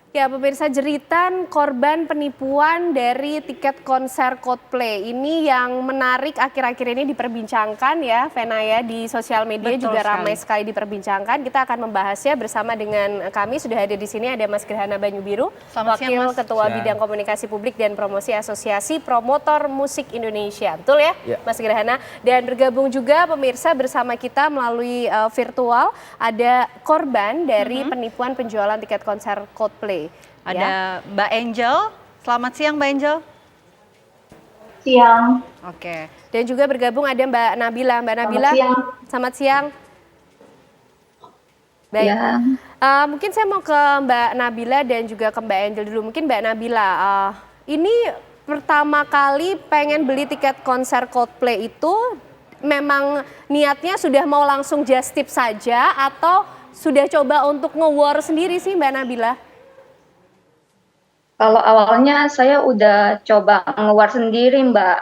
Ya, pemirsa, jeritan korban penipuan dari tiket konser Coldplay ini yang menarik akhir-akhir ini diperbincangkan ya, Vena ya, di sosial media Betul juga ramai sekali. sekali diperbincangkan. Kita akan membahasnya bersama dengan kami, sudah hadir di sini ada Mas Gerhana Banyubiru, Selamat siang, Wakil Mas. Ketua Bidang Komunikasi Publik dan Promosi Asosiasi Promotor Musik Indonesia. Betul ya, Ya. Mas Gerhana? Dan bergabung juga pemirsa bersama kita melalui virtual, ada korban dari penipuan penjualan tiket konser Coldplay. Ada Mbak Angel. Selamat siang, Mbak Angel. Siang. Oke. Dan juga bergabung ada Mbak Nabila. Mbak Nabila, selamat siang. Baik. Ya. Mungkin saya mau ke Mbak Nabila dan juga ke Mbak Angel dulu. Mungkin Mbak Nabila, ini pertama kali pengen beli tiket konser Coldplay itu memang niatnya sudah mau langsung just tip saja atau sudah coba untuk nge-war sendiri sih Mbak Nabila? Kalau awalnya saya udah coba nge-war sendiri, Mbak,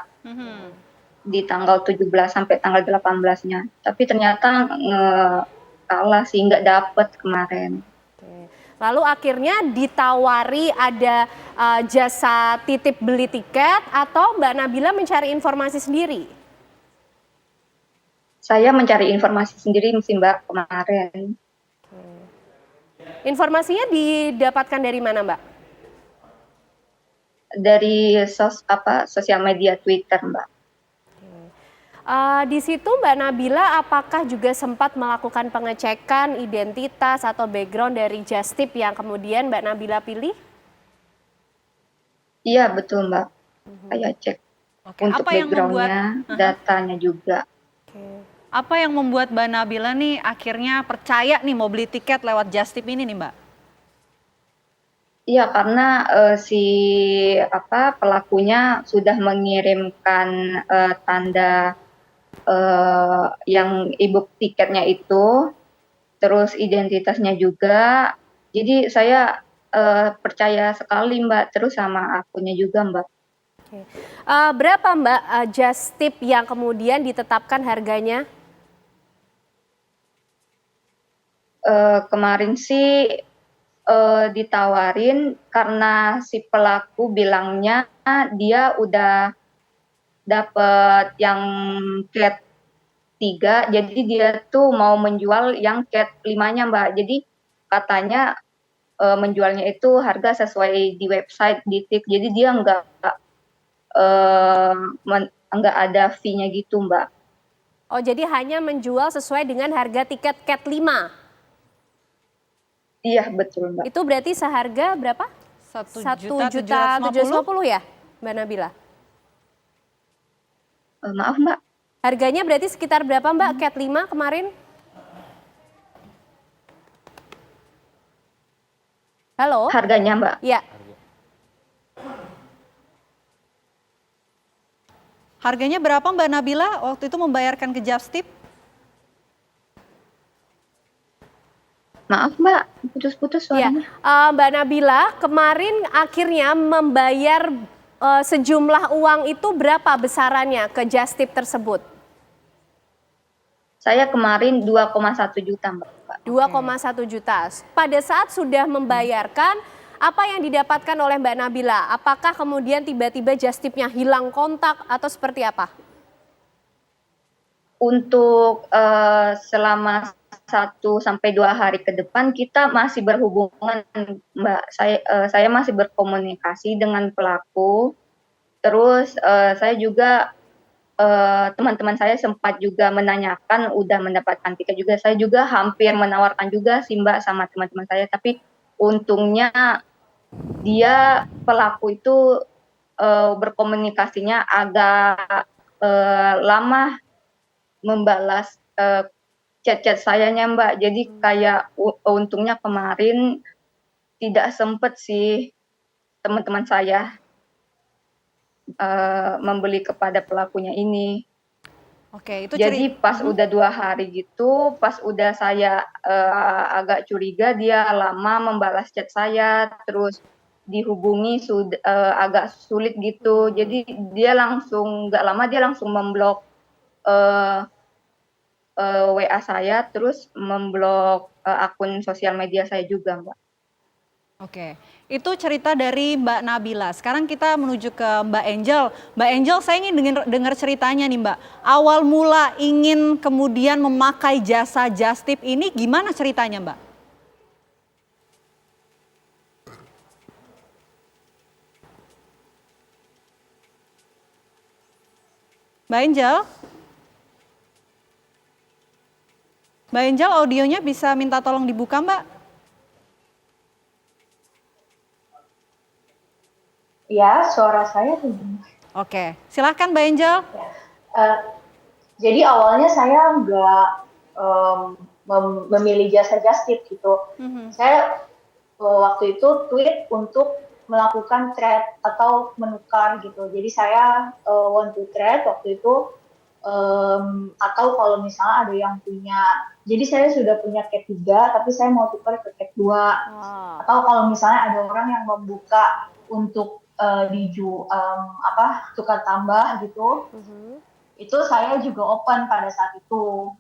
di tanggal 17 sampai tanggal 18-nya. Tapi ternyata kalah sih, nggak dapet kemarin. Lalu akhirnya ditawari ada jasa titip beli tiket atau Mbak Nabila mencari informasi sendiri? Saya mencari informasi sendiri sih, Mbak, kemarin. Informasinya didapatkan dari mana, Mbak? Dari sosial media Twitter, Mbak. Di situ Mbak Nabila apakah juga sempat melakukan pengecekan identitas atau background dari just tip yang kemudian Mbak Nabila pilih? Iya, betul, Mbak. Saya cek untuk Apa yang background-nya, datanya juga. Apa yang membuat Mbak Nabila nih akhirnya percaya nih mau beli tiket lewat just tip ini nih, Mbak? Iya, karena pelakunya sudah mengirimkan tanda yang e-book tiketnya itu, terus identitasnya juga. Jadi saya percaya sekali, Mbak, terus sama akunnya juga, Mbak. Berapa Mbak just tip yang kemudian ditetapkan harganya? Kemarin sih ditawarin karena si pelaku bilangnya dia udah dapet yang cat 3, jadi dia tuh mau menjual yang cat 5-nya, Mbak. Jadi katanya menjualnya itu harga sesuai di website di tip, jadi dia nggak ada fee-nya gitu, Mbak. Oh, jadi hanya menjual sesuai dengan harga tiket cat 5? Iya, betul, Mbak. Itu berarti seharga berapa? 1.750.000 ya, Mbak Nabila? Maaf, Mbak. Harganya berarti sekitar berapa Mbak cat 5 kemarin? Halo? Harganya, Mbak. Iya. Harganya berapa Mbak Nabila waktu itu membayarkan ke just tip? Maaf, Mbak, putus-putus suaranya. Ya, Mbak Nabila kemarin akhirnya membayar sejumlah uang itu berapa besarannya ke just tip tersebut? Saya kemarin 2,1 juta, Mbak. 2,1 juta. Pada saat sudah membayarkan, apa yang didapatkan oleh Mbak Nabila? Apakah kemudian tiba-tiba just tipnya hilang kontak atau seperti apa? Untuk selama 1-2 hari ke depan kita masih berhubungan, Mbak. Saya masih berkomunikasi dengan pelaku. Terus saya juga teman-teman saya sempat juga menanyakan udah mendapatkan tiket juga. Saya juga hampir menawarkan juga sih, Mbak, sama teman-teman saya. Tapi untungnya dia pelaku itu berkomunikasinya agak lama membalas chat-chat sayanya, Mbak. Jadi kayak untungnya kemarin tidak sempet sih teman-teman saya membeli kepada pelakunya ini. Oke, itu jadi pas udah 2 hari gitu, pas udah saya agak curiga dia lama membalas chat saya, terus dihubungi agak sulit gitu. Jadi dia langsung nggak lama dia langsung memblok WA saya, terus memblok akun sosial media saya juga, Mbak. Oke, itu cerita dari Mbak Nabila. Sekarang kita menuju ke Mbak Angel. Mbak Angel, saya ingin dengar ceritanya nih Mbak. Awal mula ingin kemudian memakai jasa Just Tip ini gimana ceritanya Mbak? Mbak Angel? Mbak Angel, audionya bisa minta tolong dibuka Mbak? Ya, suara saya tuh. Oke, silahkan Mbak Angel. Eh, jadi awalnya saya nggak memilih jasa Just Tip gitu. Saya waktu itu tweet untuk melakukan trade atau menukar gitu. Jadi saya want to trade waktu itu, atau kalau misalnya ada yang punya, jadi saya sudah punya cat 3 tapi saya mau tukar ke cat 2. Atau kalau misalnya ada orang yang membuka untuk tukar tambah gitu, itu saya juga open pada saat itu.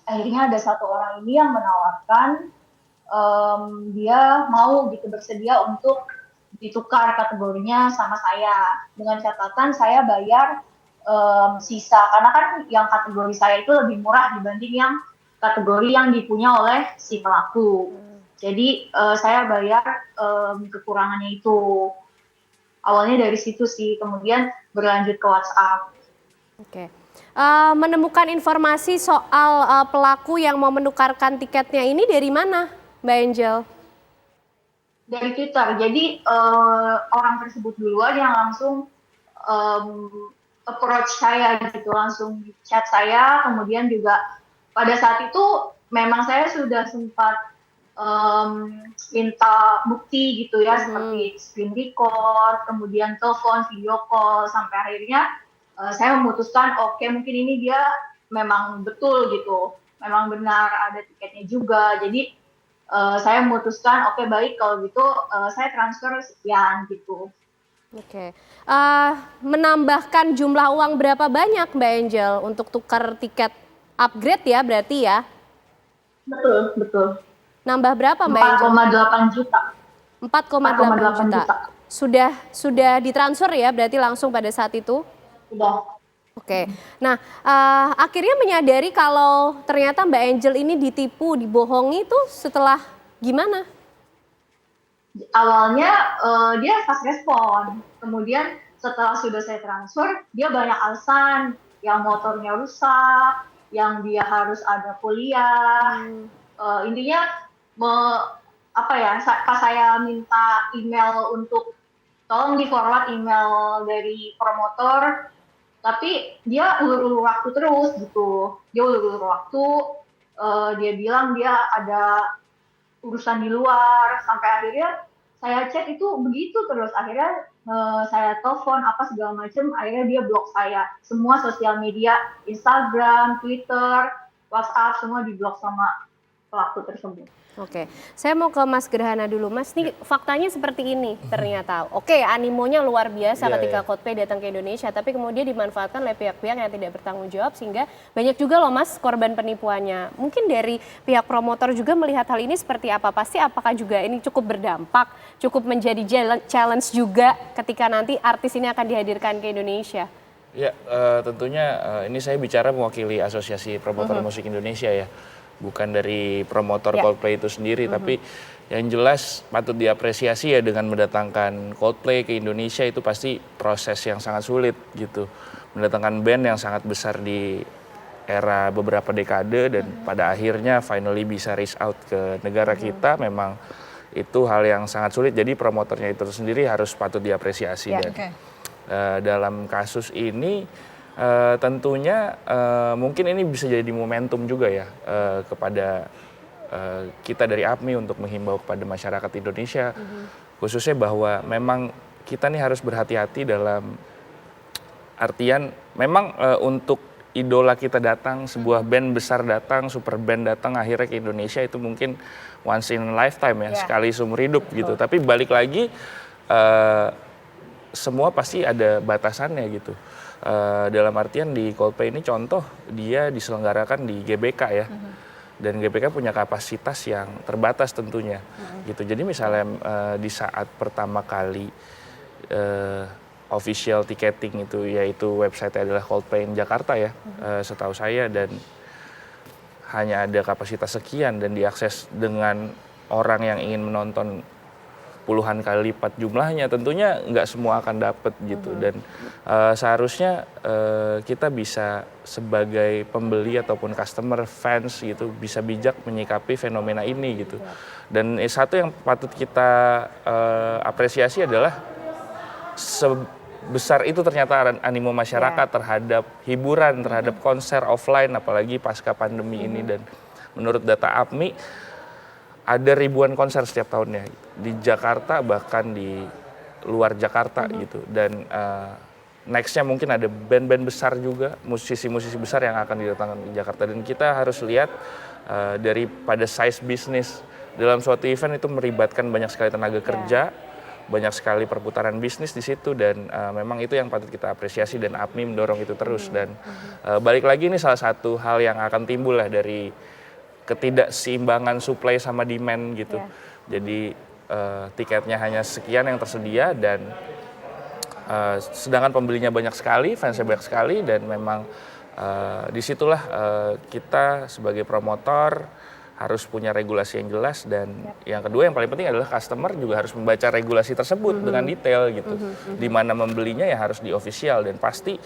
Akhirnya ada satu orang ini yang menawarkan, dia mau gitu bersedia untuk ditukar kategorinya sama saya, dengan catatan saya bayar sisa, karena kan yang kategori saya itu lebih murah dibanding yang kategori yang dipunya oleh si pelaku. Jadi saya bayar kekurangannya itu. Awalnya dari situ sih, kemudian berlanjut ke WhatsApp. Oke. Menemukan informasi soal pelaku yang mau menukarkan tiketnya ini dari mana, Mbak Angel? Dari Twitter. Jadi orang tersebut duluan yang langsung approach saya gitu, langsung chat saya. Kemudian juga pada saat itu memang saya sudah sempat minta bukti gitu ya, seperti screen record, kemudian telepon, video call, sampai akhirnya saya memutuskan oke, mungkin ini dia memang betul gitu, memang benar ada tiketnya juga. Jadi saya memutuskan oke, baik kalau gitu saya transfer sekian gitu. Oke. Menambahkan jumlah uang berapa banyak Mbak Angel untuk tukar tiket upgrade ya berarti ya? Betul, betul. Nambah berapa Mbak Angel? 4,8 juta. 4,8 juta. Sudah ditransfer ya berarti langsung pada saat itu? Sudah. Oke. Nah, akhirnya menyadari kalau ternyata Mbak Angel ini ditipu, dibohongi itu setelah gimana? Awalnya dia fast respon. Kemudian setelah sudah saya transfer, dia banyak alasan, yang motornya rusak, yang dia harus ada kuliah. Intinya pas saya minta email untuk tolong di forward email dari promotor, tapi dia ulur-ulur waktu terus gitu. Dia ulur-ulur waktu, dia bilang dia ada urusan di luar, sampai akhirnya saya chat itu begitu terus. Akhirnya saya telepon apa segala macam, akhirnya dia blok saya. Semua sosial media, Instagram, Twitter, WhatsApp, semua diblok sama pelaku tersebut. Oke, saya mau ke Mas Gerhana dulu. Mas, nih faktanya seperti ini ternyata. Oke, animonya luar biasa ketika Coldplay datang ke Indonesia, tapi kemudian dimanfaatkan oleh pihak-pihak yang tidak bertanggung jawab sehingga banyak juga loh Mas korban penipuannya. Mungkin dari pihak promotor juga melihat hal ini seperti apa? Pasti apakah juga ini cukup berdampak, cukup menjadi challenge juga ketika nanti artis ini akan dihadirkan ke Indonesia? Ya, tentunya ini saya bicara mewakili Asosiasi Promotor Musik Indonesia ya. Bukan dari promotor Coldplay itu sendiri, tapi yang jelas patut diapresiasi ya dengan mendatangkan Coldplay ke Indonesia itu pasti proses yang sangat sulit gitu. Mendatangkan band yang sangat besar di era beberapa dekade dan pada akhirnya finally bisa reach out ke negara kita, memang itu hal yang sangat sulit. Jadi promotornya itu sendiri harus patut diapresiasi. Dan dalam kasus ini tentunya mungkin ini bisa jadi momentum juga ya kepada kita dari APMI untuk menghimbau kepada masyarakat Indonesia khususnya bahwa memang kita nih harus berhati-hati dalam artian memang untuk idola kita datang, sebuah band besar datang, super band datang akhirnya ke Indonesia itu mungkin once in a lifetime ya, sekali seumur hidup gitu. Tapi balik lagi semua pasti ada batasannya gitu. Dalam artian di Coldplay ini contoh dia diselenggarakan di GBK ya. dan GPK punya kapasitas yang terbatas tentunya gitu. Jadi misalnya di saat pertama kali official ticketing itu, yaitu website adalah Coldplay in Jakarta ya, setahu saya, dan hanya ada kapasitas sekian dan diakses dengan orang yang ingin menonton puluhan kali lipat jumlahnya, tentunya nggak semua akan dapat gitu. Dan seharusnya kita bisa sebagai pembeli ataupun customer, fans gitu, bisa bijak menyikapi fenomena ini gitu. Dan satu yang patut kita apresiasi adalah sebesar itu ternyata animo masyarakat terhadap hiburan, terhadap konser offline, apalagi pasca pandemi ini. Dan menurut data APMI ada ribuan konser setiap tahunnya di Jakarta, bahkan di luar Jakarta gitu. Dan nextnya mungkin ada band-band besar juga, musisi-musisi besar yang akan didatangkan di Jakarta. Dan kita harus lihat daripada size bisnis dalam suatu event itu melibatkan banyak sekali tenaga kerja, banyak sekali perputaran bisnis di situ, dan memang itu yang patut kita apresiasi, dan APMI mendorong itu terus. Dan balik lagi, ini salah satu hal yang akan timbul lah dari ketidakseimbangan supply sama demand gitu. Jadi tiketnya hanya sekian yang tersedia, dan sedangkan pembelinya banyak sekali, fansnya banyak sekali, dan memang disitulah kita sebagai promotor harus punya regulasi yang jelas. Dan yang kedua yang paling penting adalah customer juga harus membaca regulasi tersebut dengan detail gitu. Di mana membelinya ya harus di official, dan pasti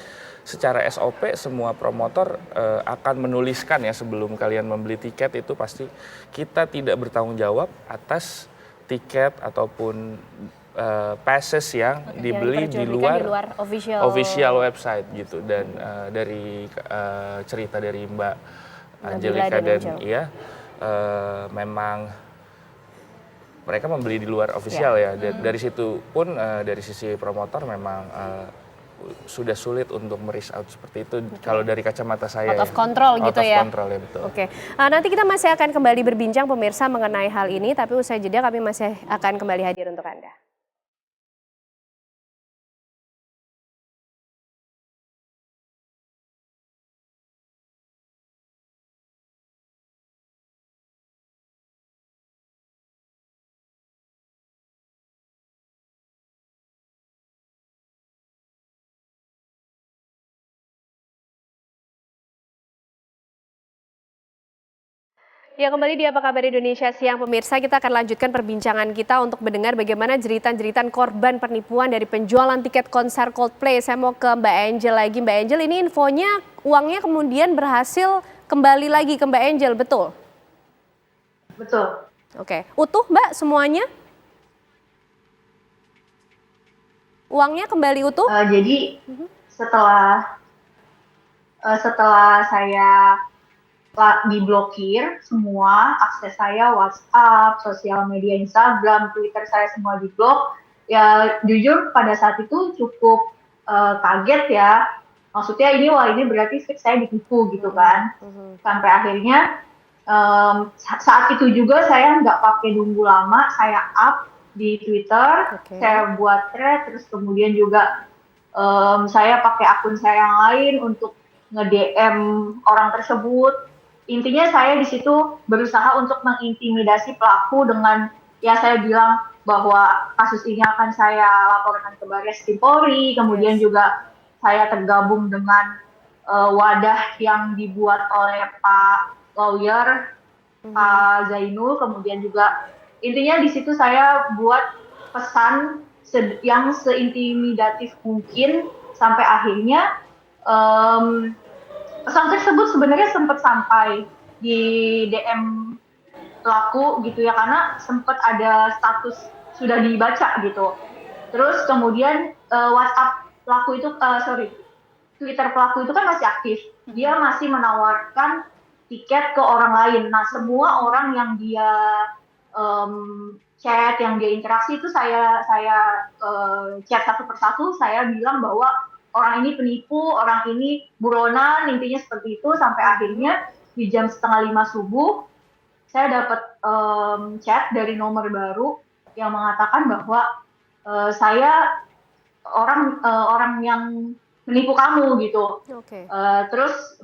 secara SOP semua promotor akan menuliskan ya sebelum kalian membeli tiket itu, pasti kita tidak bertanggung jawab atas tiket ataupun passes yang dibeli di luar official website gitu. Dan dari cerita dari Mbak Angelika dan Iya, memang mereka membeli di luar official ya. Dari situ pun dari sisi promotor memang sudah sulit untuk mereach out seperti itu. Kalau dari kacamata saya, out of control gitu ya. Out of control ya, betul. Oke. Nanti kita masih akan kembali berbincang pemirsa mengenai hal ini, tapi usai jeda kami masih akan kembali hadir untuk Anda. Ya, kembali di Apa Kabar Indonesia Siang pemirsa, kita akan lanjutkan perbincangan kita untuk mendengar bagaimana jeritan-jeritan korban penipuan dari penjualan tiket konser Coldplay. Saya mau ke Mbak Angel lagi. Mbak Angel, ini infonya uangnya kemudian berhasil kembali lagi ke Mbak Angel, betul? Betul. Oke, utuh Mbak semuanya? Uangnya kembali utuh? Jadi setelah saya diblokir semua, akses saya WhatsApp, sosial media Instagram, Twitter saya semua diblok. Ya jujur pada saat itu cukup kaget ya. Maksudnya ini berarti saya ditipu gitu kan. Sampai akhirnya saat itu juga saya nggak pakai nunggu lama, saya up di Twitter, saya buat thread, terus kemudian juga saya pakai akun saya yang lain untuk nge-DM orang tersebut. Intinya saya di situ berusaha untuk mengintimidasi pelaku dengan, ya saya bilang bahwa kasus ini akan saya laporkan ke Barreskrim Polri, kemudian juga saya tergabung dengan wadah yang dibuat oleh Pak Lawyer, Pak Zainul, kemudian juga intinya di situ saya buat pesan yang seintimidatif mungkin, sampai akhirnya pesan tersebut sebenarnya sempat sampai di DM pelaku gitu ya, karena sempat ada status sudah dibaca gitu. Terus kemudian WhatsApp pelaku itu, Twitter pelaku itu kan masih aktif. Dia masih menawarkan tiket ke orang lain. Nah, semua orang yang dia chat, yang dia interaksi itu saya chat satu persatu, saya bilang bahwa orang ini penipu, orang ini buronan, intinya seperti itu. Sampai akhirnya di jam 4:30 subuh, saya dapat chat dari nomor baru yang mengatakan bahwa saya orang yang menipu kamu gitu. Terus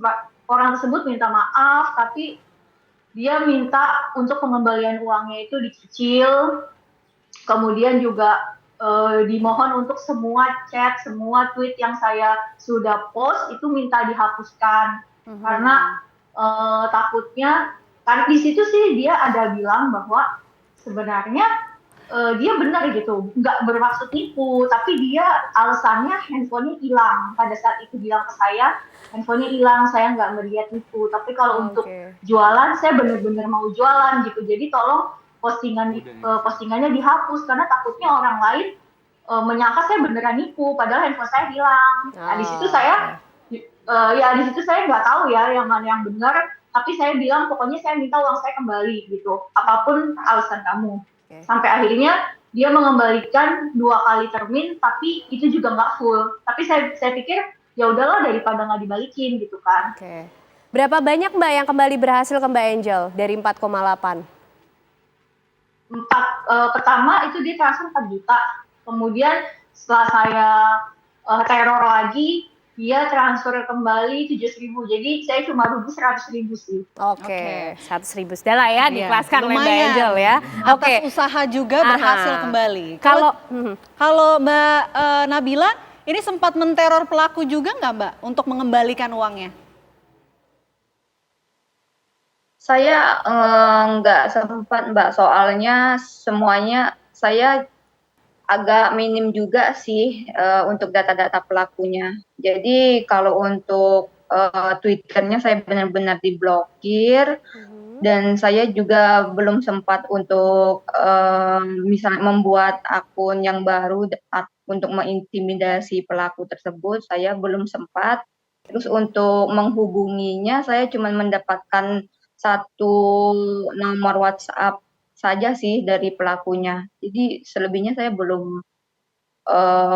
orang tersebut minta maaf, tapi dia minta untuk pengembalian uangnya itu dicicil, kemudian juga dimohon untuk semua chat, semua tweet yang saya sudah post itu minta dihapuskan karena takutnya, karena di situ sih dia ada bilang bahwa sebenarnya dia benar gitu, nggak bermaksud nipu, tapi dia alasannya handphonenya hilang. Pada saat itu bilang ke saya, handphonenya hilang, saya nggak melihat nipu. Tapi kalau untuk jualan, saya benar-benar mau jualan gitu. Jadi tolong postingannya dihapus karena takutnya orang lain menyangka saya beneran nipu, padahal handphone saya hilang. Nah di situ saya di situ saya nggak tahu ya yang mana yang benar, tapi saya bilang pokoknya saya minta uang saya kembali gitu, apapun alasan kamu. Sampai akhirnya dia mengembalikan 2 kali termin, tapi itu juga nggak full. Tapi saya pikir ya udahlah daripada nggak dibalikin gitu kan. Oke. Berapa banyak Mbak yang kembali berhasil ke Mbak Angel dari 4,8? Pertama itu dia transfer 4 juta, kemudian setelah saya teror lagi dia transfer kembali 700.000, jadi saya cuma rugi 100.000 sih. Oke. 100.000 sudah lah ya, diikhlaskan oleh Mbak lumayan. Angel ya. Atas usaha juga berhasil kembali. Kalau Mbak Nabila ini sempat menteror pelaku juga nggak Mbak untuk mengembalikan uangnya? Saya nggak sempat Mbak, soalnya semuanya saya agak minim juga sih untuk data-data pelakunya. Jadi kalau untuk Twitternya saya benar-benar diblokir, dan saya juga belum sempat untuk misalnya membuat akun yang baru untuk mengintimidasi pelaku tersebut, saya belum sempat. Terus untuk menghubunginya saya cuma mendapatkan satu nomor WhatsApp saja sih dari pelakunya. Jadi selebihnya saya belum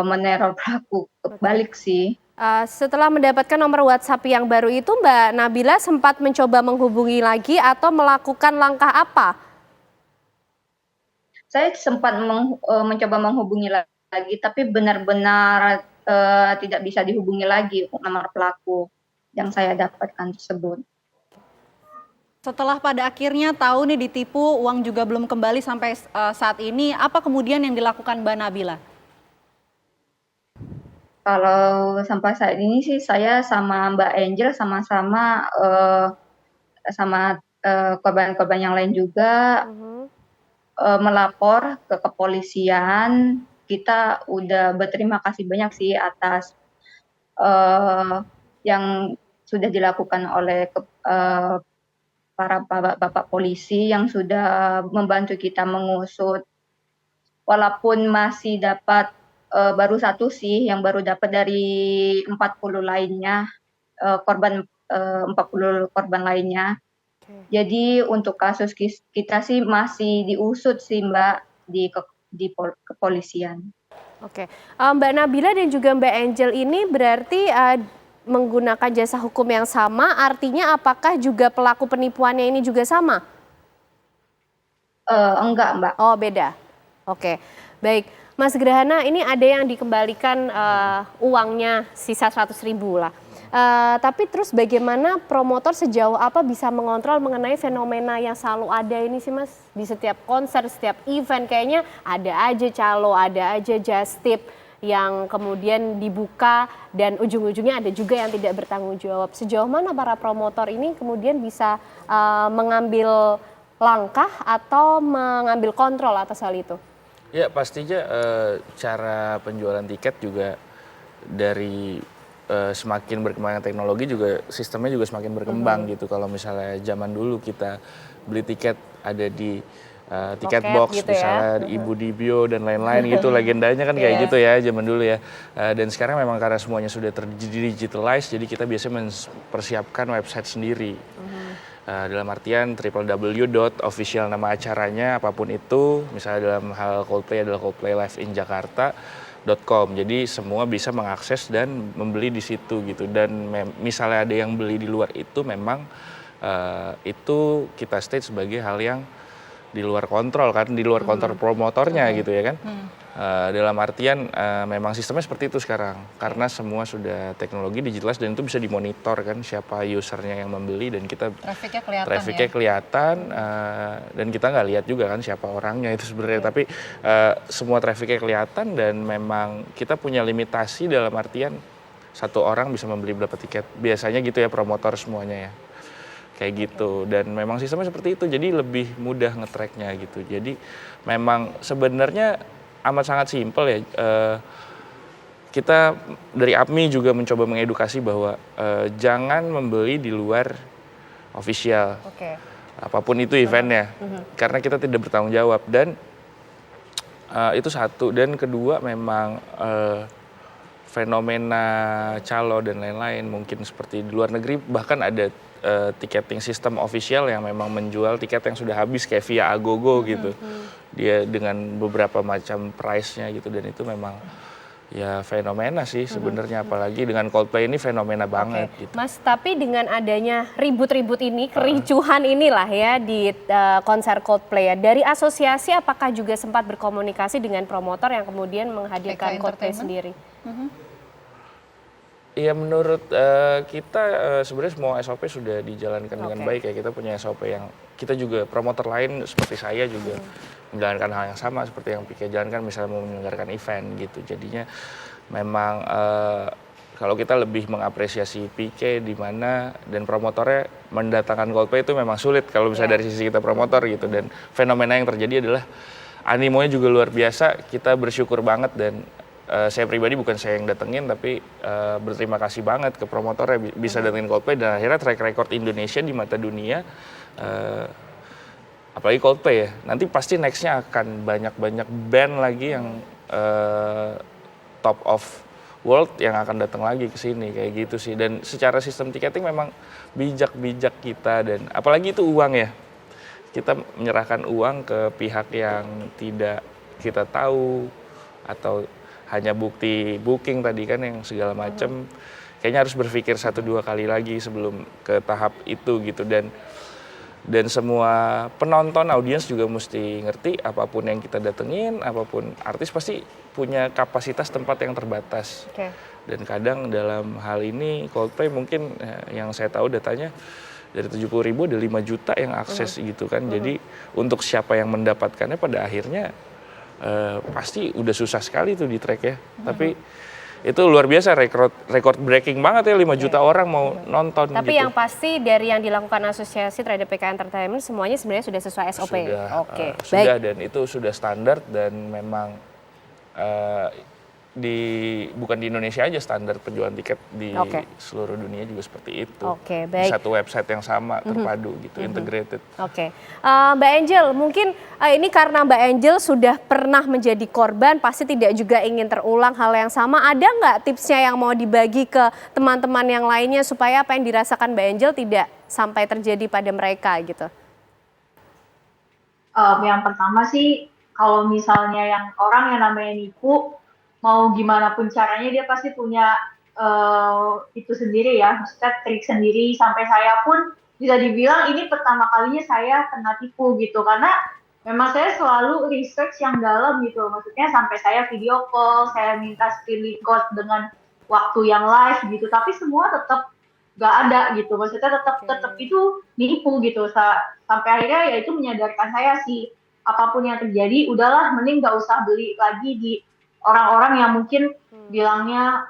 meneror pelaku balik sih. Setelah mendapatkan nomor WhatsApp yang baru itu, Mbak Nabila sempat mencoba menghubungi lagi atau melakukan langkah apa? Saya sempat mencoba menghubungi lagi, tapi benar-benar tidak bisa dihubungi lagi nomor pelaku yang saya dapatkan tersebut. Setelah pada akhirnya tahu nih ditipu, uang juga belum kembali sampai saat ini, apa kemudian yang dilakukan Mbak Nabila? Kalau sampai saat ini sih saya sama Mbak Angel sama-sama sama korban-korban yang lain juga melapor ke kepolisian. Kita udah berterima kasih banyak sih atas yang sudah dilakukan oleh para bapak polisi yang sudah membantu kita mengusut. Walaupun masih dapat baru satu sih yang baru dapat dari 40 lainnya, 40 korban lainnya. Jadi untuk kasus kita sih masih diusut sih Mbak di kepolisian. Oke, Mbak Nabila dan juga Mbak Angel ini berarti menggunakan jasa hukum yang sama, artinya apakah juga pelaku penipuannya ini juga sama? Enggak Mbak. Oh beda, oke. Baik, Mas Grahana, ini ada yang dikembalikan uangnya sisa 100.000 lah. Tapi terus bagaimana promotor sejauh apa bisa mengontrol mengenai fenomena yang selalu ada ini sih Mas? Di setiap konser, setiap event kayaknya ada aja calo, ada aja just tip yang kemudian dibuka dan ujung-ujungnya ada juga yang tidak bertanggung jawab. Sejauh mana para promotor ini kemudian bisa mengambil langkah atau mengambil kontrol atas hal itu? Ya pastinya cara penjualan tiket juga dari semakin berkembangnya teknologi juga sistemnya juga semakin berkembang gitu. Kalau misalnya zaman dulu kita beli tiket ada di tiket box gitu misalnya Ibu Dibio dan lain-lain gitu, legendanya kan kayak gitu ya zaman dulu ya. Dan sekarang memang karena semuanya sudah terdigitalize, jadi kita biasanya mempersiapkan website sendiri. Dalam artian www.official nama acaranya apapun itu, misalnya dalam hal Coldplay adalah Coldplay Live in Jakarta.com. Jadi semua bisa mengakses dan membeli di situ gitu. Dan misalnya ada yang beli di luar itu memang itu kita state sebagai hal yang di luar kontrol kan, di luar kontrol promotornya gitu ya kan. Dalam artian memang sistemnya seperti itu sekarang karena semua sudah teknologi digitalize dan itu bisa dimonitor kan siapa usernya yang membeli dan kita Trafficnya kelihatan dan kita nggak lihat juga kan siapa orangnya itu sebenarnya tapi semua trafficnya kelihatan dan memang kita punya limitasi dalam artian satu orang bisa membeli berapa tiket biasanya gitu ya promotor semuanya ya kayak gitu dan memang sistemnya seperti itu jadi lebih mudah nge-tracknya gitu jadi memang sebenarnya amat sangat simpel ya. Kita dari APMI juga mencoba mengedukasi bahwa jangan membeli di luar official. Apapun itu eventnya. Karena kita tidak bertanggung jawab dan itu satu dan kedua memang fenomena calo dan lain-lain mungkin seperti di luar negeri bahkan ada ticketing system official yang memang menjual tiket yang sudah habis kayak via Agogo gitu. Dia dengan beberapa macam price-nya gitu dan itu memang ya fenomena sih sebenarnya apalagi dengan Coldplay ini fenomena banget gitu. Mas, tapi dengan adanya ribut-ribut ini, kericuhan inilah ya di konser Coldplay ya. Dari asosiasi apakah juga sempat berkomunikasi dengan promotor yang kemudian menghadirkan Coldplay sendiri? Iya menurut kita sebenarnya semua SOP sudah dijalankan dengan baik ya. Kita punya SOP yang kita juga promotor lain seperti saya juga menjalankan hal yang sama seperti yang Pike jalankan misalnya mau menyelenggarakan event gitu. Jadinya memang kalau kita lebih mengapresiasi Pike di mana dan promotornya mendatangkan Coldplay itu memang sulit kalau misalnya dari sisi kita promotor gitu dan fenomena yang terjadi adalah animonya juga luar biasa. Kita bersyukur banget dan saya pribadi bukan saya yang datengin tapi berterima kasih banget ke promotornya bisa datengin Coldplay dan akhirnya track record Indonesia di mata dunia apalagi Coldplay ya nanti pasti nextnya akan banyak band lagi yang top of world yang akan datang lagi ke sini kayak gitu sih dan secara sistem tiketing memang bijak kita dan apalagi itu uang ya kita menyerahkan uang ke pihak yang tidak kita tahu atau hanya bukti booking tadi kan yang segala macam kayaknya harus berpikir 1-2 kali lagi sebelum ke tahap itu gitu dan semua penonton audiens juga mesti ngerti apapun yang kita datengin apapun artis pasti punya kapasitas tempat yang terbatas dan kadang dalam hal ini Coldplay mungkin yang saya tahu datanya dari 70.000 ada 5 juta yang akses gitu kan jadi untuk siapa yang mendapatkannya pada akhirnya pasti udah susah sekali tuh di track ya. Tapi itu luar biasa record breaking banget ya 5 juta orang mau nonton. Tapi gitu. yang pasti dari yang dilakukan asosiasi terhadap PK Entertainment semuanya sebenarnya sudah sesuai SOP. Sudah dan itu sudah standar dan memang bukan di Indonesia aja standar penjualan tiket di seluruh dunia juga seperti itu. Di satu website yang sama terpadu gitu integrated. Mbak Angel mungkin ini karena Mbak Angel sudah pernah menjadi korban pasti tidak juga ingin terulang hal yang sama. Ada nggak tipsnya yang mau dibagi ke teman-teman yang lainnya supaya apa yang dirasakan Mbak Angel tidak sampai terjadi pada mereka gitu? Yang pertama sih kalau misalnya yang orang yang namanya nipu mau gimana pun caranya dia pasti punya itu sendiri ya, maksudnya trik sendiri sampai saya pun bisa dibilang ini pertama kalinya saya kena tipu gitu karena memang saya selalu research yang dalam gitu, maksudnya sampai saya video call, saya minta screen record dengan waktu yang live gitu, tapi semua tetap gak ada gitu, maksudnya tetap itu nipu gitu, sampai akhirnya ya itu menyadarkan saya sih apapun yang terjadi udahlah mending gak usah beli lagi di orang-orang yang mungkin bilangnya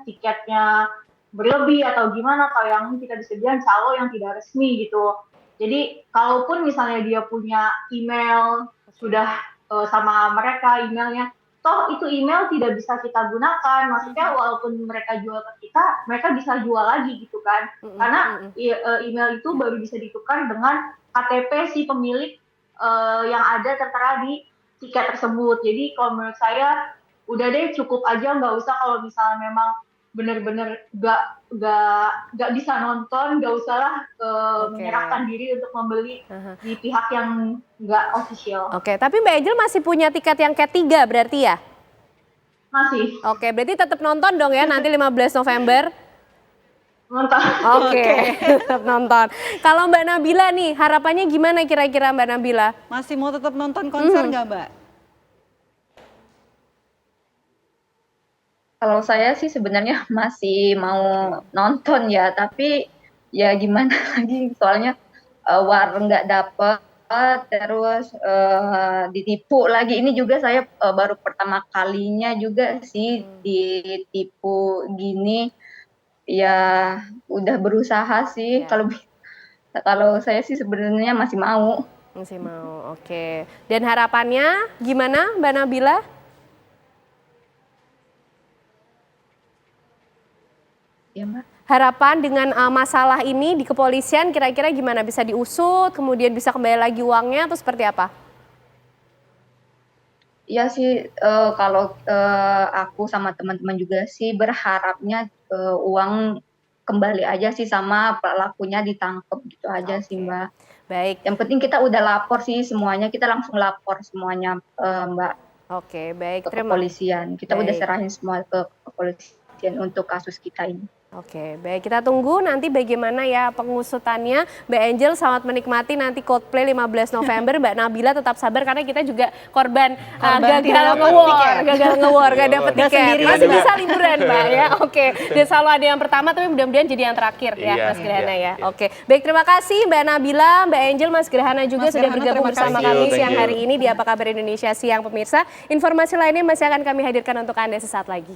tiketnya berlebih atau gimana kalau yang kita bisa bilang calo yang tidak resmi gitu. Jadi kalaupun misalnya dia punya email sudah sama mereka emailnya, toh itu email tidak bisa kita gunakan. Maksudnya walaupun mereka jual ke kita, mereka bisa jual lagi gitu kan. Karena email itu baru bisa ditukar dengan KTP si pemilik yang ada tertera di tiket tersebut. Jadi kalau menurut saya udah deh cukup aja nggak usah kalau misalnya memang benar-benar nggak bisa nonton nggak usah lah menyerahkan diri untuk membeli di pihak yang nggak official. Tapi Mbak Angel masih punya tiket yang ketiga berarti ya? Masih. Berarti tetap nonton dong ya nanti 15 November. Nonton. Tetap nonton. Kalau Mbak Nabila nih, harapannya gimana kira-kira Mbak Nabila? Masih mau tetap nonton konser nggak Mbak? Kalau saya sih sebenarnya masih mau nonton ya, tapi ya gimana lagi, soalnya war nggak dapet, terus ditipu lagi. Ini juga saya baru pertama kalinya juga sih ditipu gini. Ya udah berusaha sih. Ya. Kalau saya sih sebenarnya masih mau. Masih mau, oke. Dan harapannya gimana Mbak Nabila? Ya, Mbak. Harapan dengan masalah ini di kepolisian kira-kira gimana? Bisa diusut, kemudian bisa kembali lagi uangnya atau seperti apa? Iya sih, kalau aku sama teman-teman juga sih berharapnya uang kembali aja sih sama pelakunya ditangkap gitu aja sih, Oke. Mbak. Baik, Yang penting kita udah lapor sih semuanya, kita langsung lapor semuanya, Mbak, oke, baik. ke Terima. kepolisian. Kita udah Baik. serahin semua ke kepolisian untuk kasus kita ini. Oke, baik, kita tunggu nanti bagaimana ya pengusutannya. Mbak Angel selamat menikmati nanti Coldplay 15 November. Mbak Nabila tetap sabar karena kita juga korban, Korban tidak gagal dapat nge-war, tiket. gak dapet Nggak tiket. sendirian, Masih Mbak. bisa liburan Mbak ya, oke. Dan selalu ada yang pertama tapi mudah-mudahan jadi yang terakhir ya Iya, Mas Gerhana iya, ya. iya. Oke, baik terima kasih Mbak Nabila, Mbak Angel, Mas Gerhana juga Mas sudah Gerhana, bergabung terima bersama kasih. kami Thank you, siang thank you. hari ini di Apa Kabar Indonesia Siang pemirsa. Informasi lainnya masih akan kami hadirkan untuk Anda sesaat lagi.